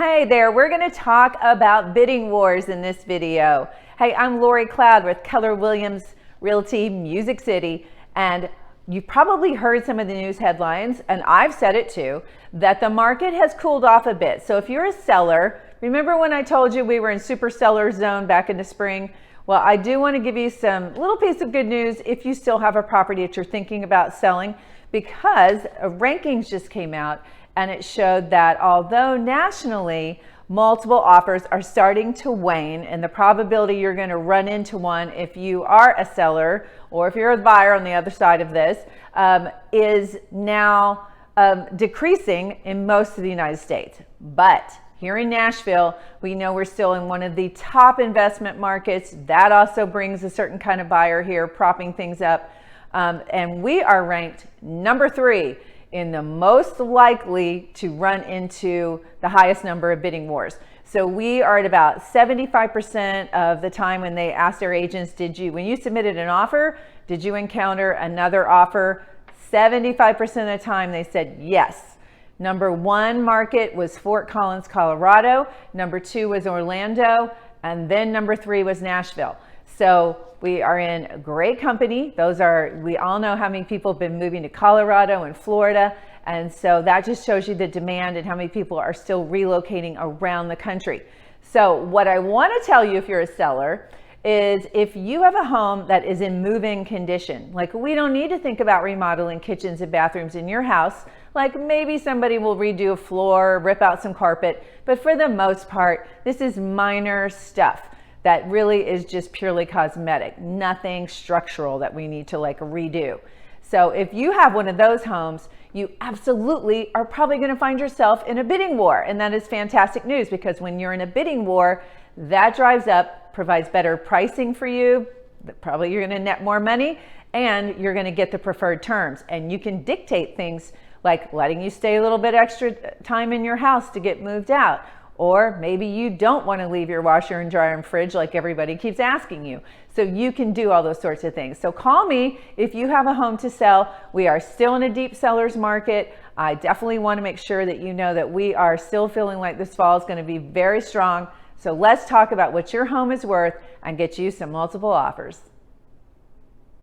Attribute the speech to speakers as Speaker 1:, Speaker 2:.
Speaker 1: Hey there, we're going to talk about bidding wars in this video. Hey, I'm Lori Cloud with Keller Williams Realty Music City, and you've probably heard some of the news headlines, and I've said it too, that the market has cooled off a bit. So if you're a seller, remember when I told you we were in super seller zone back in the spring? Well, I do want to give you some little piece of good news if you still have a property that you're thinking about selling, because rankings just came out and it showed that although nationally multiple offers are starting to wane, and the probability you're going to run into one if you are a seller or if you're a buyer on the other side of this is now decreasing in most of the United States. But here in Nashville, we know we're still in one of the top investment markets. That also brings a certain kind of buyer here, propping things up. And we are ranked number 3 in the most likely to run into the highest number of bidding wars. So we are at about 75% of the time when they asked their agents, when you submitted an offer, did you encounter another offer? 75% of the time they said yes. Number 1 market was Fort Collins, Colorado. Number 2 was Orlando. And then number 3 was Nashville. So we are in great company. We all know how many people have been moving to Colorado and Florida. And so that just shows you the demand and how many people are still relocating around the country. So what I want to tell you if you're a seller is if you have a home that is in move-in condition, like we don't need to think about remodeling kitchens and bathrooms in your house. Like maybe somebody will redo a floor, rip out some carpet, but for the most part, this is minor stuff that really is just purely cosmetic, nothing structural that we need to redo. So if you have one of those homes, you absolutely are probably going to find yourself in a bidding war. And that is fantastic news, because when you're in a bidding war, that drives up, provides better pricing for you. Probably you're going to net more money, and you're going to get the preferred terms. And you can dictate things like letting you stay a little bit extra time in your house to get moved out. Or maybe you don't want to leave your washer and dryer and fridge like everybody keeps asking you. So you can do all those sorts of things. So call me if you have a home to sell. We are still in a deep seller's market. I definitely want to make sure that you know that we are still feeling like this fall is going to be very strong. So let's talk about what your home is worth and get you some multiple offers.